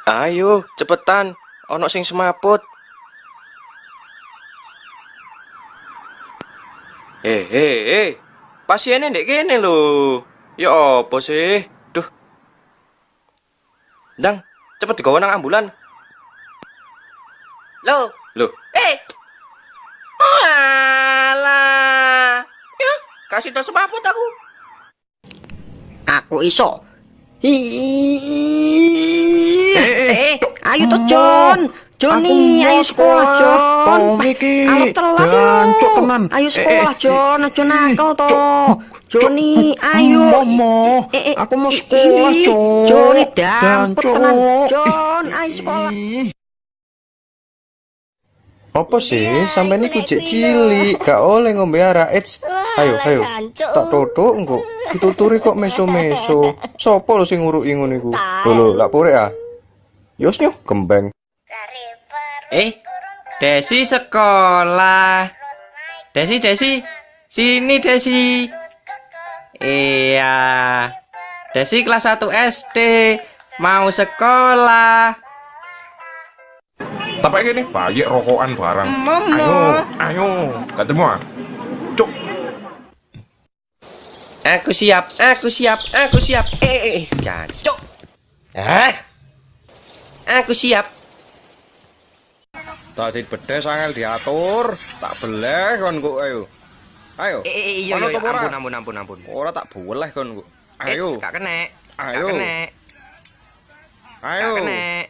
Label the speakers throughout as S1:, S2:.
S1: Ayo, cepetan, ono sing semaput. Pasiennya ndek kene lho. Ya apa sih? Duh. Ndang, cepet digawa nang ambulan. Loh. Alah. Ya, kasih tau semaput aku.
S2: Aku iso. Ayo toh Jon. Joni, ayo sekolah Jon. Arep telat
S3: Jancuk tenan.
S2: Ayo sekolah Jon, aja nakal toh. Joni, ayo.
S3: Aku mau sekolah, Jon.
S2: Joni, damput
S3: Jancuk.
S2: tenan. Jon, ayo sekolah.
S1: Apa sih? Sampai ini kucek cilik, gak oleh ngombe arak. Ayo. Tak totok engko. Dituturi kok meso-meso. Sopo lo sing nguruki ngono iku? Lho, lak pore ah. Yos nyo, gembeng.
S4: Desi sekolah. Desi, sini Desi. Iya. Desi kelas 1 SD, mau sekolah.
S3: Tapi gini, bayek rokokan barang. Ayo, ketemu ah. Cuk.
S4: Aku siap. Jancuk. Aku siap.
S1: Tadi bedes angel diatur, tak beleh kon kok ayo.
S4: Iya, ampun.
S1: Ora tak boleh kon kok. Ayo.
S4: Gak kena.
S1: Ayo.
S4: Gak kena.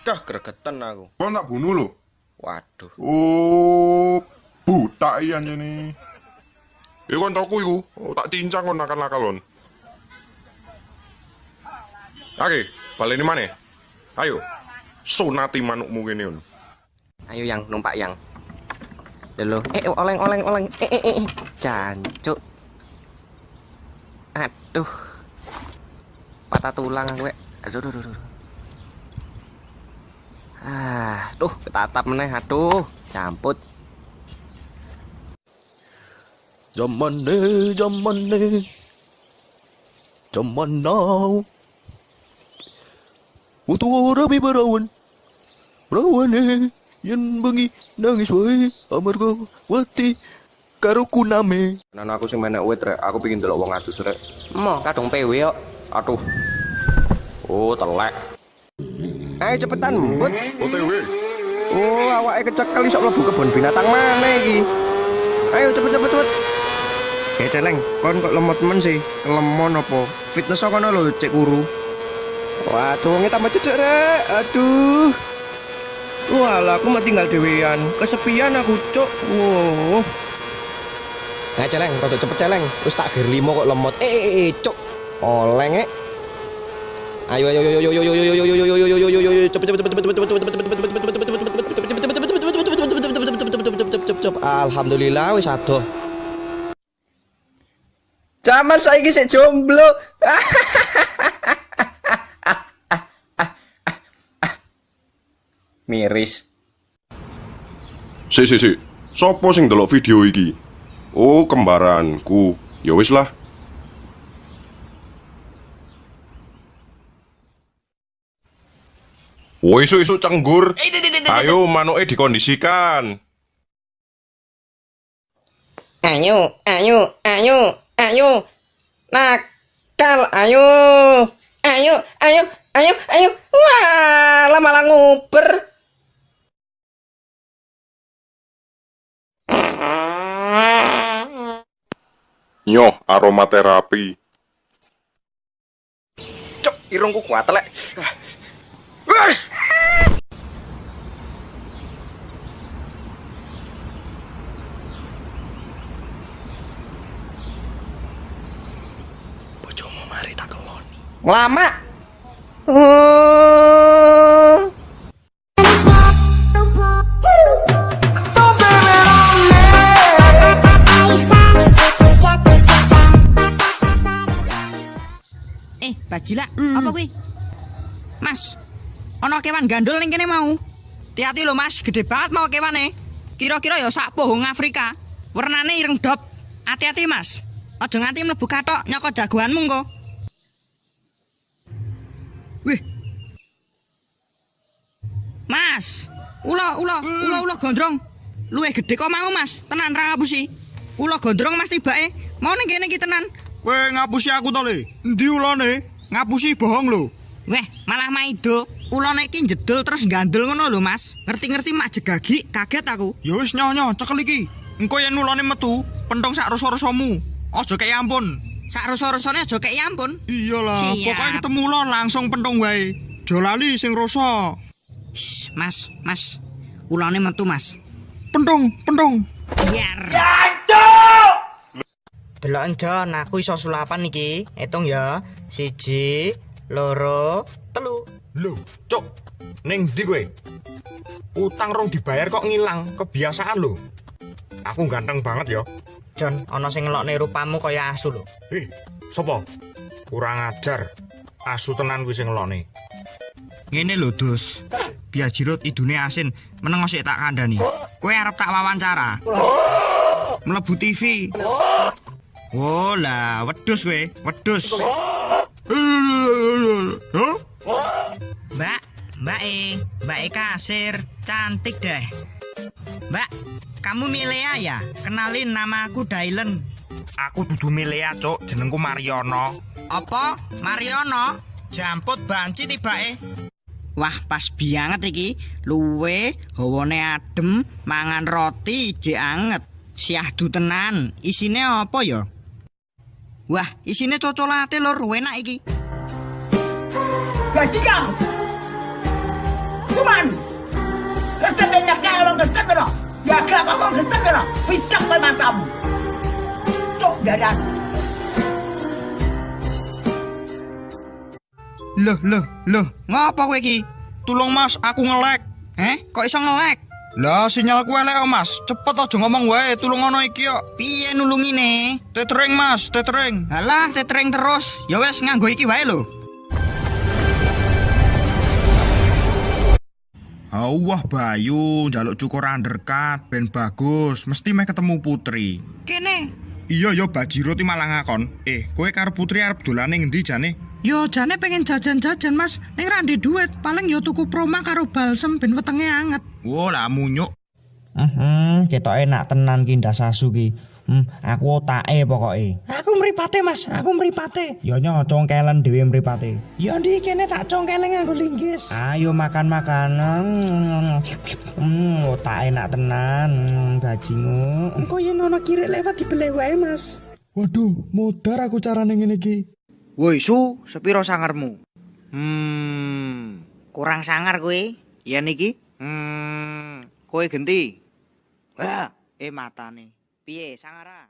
S1: Dah gregetan aku.
S3: Kau tak bunuh lo.
S1: Waduh.
S3: Oh, buta iya nih. Iku kancaku iku, tak cincang kon nakal-nakal kon. Oke, balik ini mana? Ayo, sunati manukmu kene on.
S4: Ayo yang numpak yang. Dulu. Oleng. Jancuk. Aduh. Patah tulang aku. Aduh. Tuh ketatap meneh, aduh, camput.
S5: Zaman now. Waktu rabi berawan yen bengi nangis wae amarga wati karo kuname.
S1: Nan aku sing menek wit rek, aku pengin delok wong adus rek.
S4: Moh kadung PW kok.
S1: Aduh. Oh, telek. Ayo cepetan, Mbut.
S3: OTW.
S1: Oh, awake kecekel iso mlebu kebon binatang mana iki? Ayo cepet. Celeng, kon kok lemot men sih? Kelemon apa? Fitness kono lho, cek kuru. Waduh, wonge tambah cedek rek. Aduh. Walah, aku mau tinggal dhewean. Kesepian aku, Cuk. Wow.
S4: Celeng, rada cepet Celeng. Wis tak gir 5 kok lemot. Cuk. Oleng Ayo cepet. Alhamdulillah wis adoh.
S1: Zaman saiki sik jomblo. Miris.
S3: Si. Sopo sing delok video iki? Oh, kembaranku. Ya wis lah. Woi, isu cenggur. Ayo, manuke dikondisikan.
S4: Ayo. Nakal, ayo. Wah, malah nguber.
S3: Nyoh, aromaterapi.
S1: Cuk, irungku kuat lek. Bojomu mari tak keloni.
S4: Lama.
S6: Bajila, apa kuwi? Mas, ana kewan gandul ning kene mau. Hati-hati lho Mas, gede banget mau kewane. Kira-kira ya sak pohong Afrika. Wernane ireng dop. Hati-hati, Mas. Aja nganti mlebu kathok nyaka jagoanmu engko. Wih. Mas, ula gondrong. Luwih gedhe kok mau, Mas. Tenan ra ngapusi. Ula gondrong Mas tibake. Mau ning kene iki tenan.
S7: Kowe ngapusi aku to, Le? Endi ulane? Ngapusi bohong lho.
S6: Weh, malah maido. Ulane iki jedul terus gandul ngono lho, Mas. Ngerti-ngerti mak jegagi, kaget aku.
S7: Ya wis nyonya, cekel iki. Engko yen ulane metu, penthong sak rasa-rasamu. Aja kek ampun.
S6: Sak rasa-rasane aja kek ampun.
S7: Iyalah,
S6: Siap.
S7: pokoke ketemu lo langsung penthong wae. Aja lali sing rasa.
S6: Shh, Mas. Ulane metu, Mas.
S7: Penthong.
S6: Biar. Delok Jon, aku iso sulapan iki. Hitung ya. 1, 2, 3.
S7: Lho, Cuk. Ning ndi kowe? Utang rong dibayar kok ngilang, kebiasaan lho. Aku ganteng banget ya.
S6: Jon, ana sing ngelokne rupamu kaya asu lho.
S7: Sopo? Kurang ajar. Asu tenan kuwi sing ngelokne.
S6: Ngene lho, Dus. Biajirut idune asin, meneng sik tak kandhani. Kowe arep tak wawancara. Mlebu TV. Oh lah, wedhus kowe, wedhus. Mbak kasir, cantik deh. Mbak, kamu Milea ya? Kenalin nama aku Dylan.
S7: Aku dudu Milea, Cuk. Jenengku Mariono.
S6: Apa? Mariono? Jamput banci tibake. Wah, pas banget iki. Luwe, hawane adem, mangan roti jek anget. Syahdu tenan. Isine apa ya? Wah, isine cocolate lur, enak iki.
S8: Gajikan! Cuman! Kesel dan nyakal orang kesel kena! Ya kelapa orang kesel kena! Pisang ke matamu! Cuk dadan!
S6: Loh, ngapa kowe iki?
S7: Tulung Mas, aku ngelek.
S6: Kok iso ngelek?
S7: Lah sinyalku elek oh, Mas. Cepet aja ngomong wae, tulung ono iki yo.
S6: Piye nulungine?
S7: Tetering Mas, tetering.
S6: Halah, tetering terus. Ya wes nganggo iki wae lho.
S7: Wah Bayu, njaluk cukur undercut, ben bagus. Mesti meh ketemu Putri.
S6: Kene.
S7: Iya yo Bajirut iki malah ngakon. Kowe karo Putri arep dolane ngendi jane?
S6: Yo jane pengen jajan-jajan Mas. Ning ra ndek duit, paling yo tuku proma karo balsem ben wetenge anget.
S7: Wo lah munyuk.
S4: Ketoke enak tenan ki ndas asu ki. Aku otake pokoke.
S2: Aku mripate Mas, aku mripate.
S4: Ya congkelen dhewe mripate.
S2: Ya ndi kene tak congkele nganggo linggis.
S4: Ayo makan-makan. Otake enak tenan, bajingu.
S2: Engko yen ana kirik lewat dibeleh wae Mas.
S5: Waduh, modar aku carane ngene iki.
S6: Woi Su, sepiro sangarmu? Kurang sangar kowe. Ya niki. Kowe genti. Wah, matane. Piye sangara?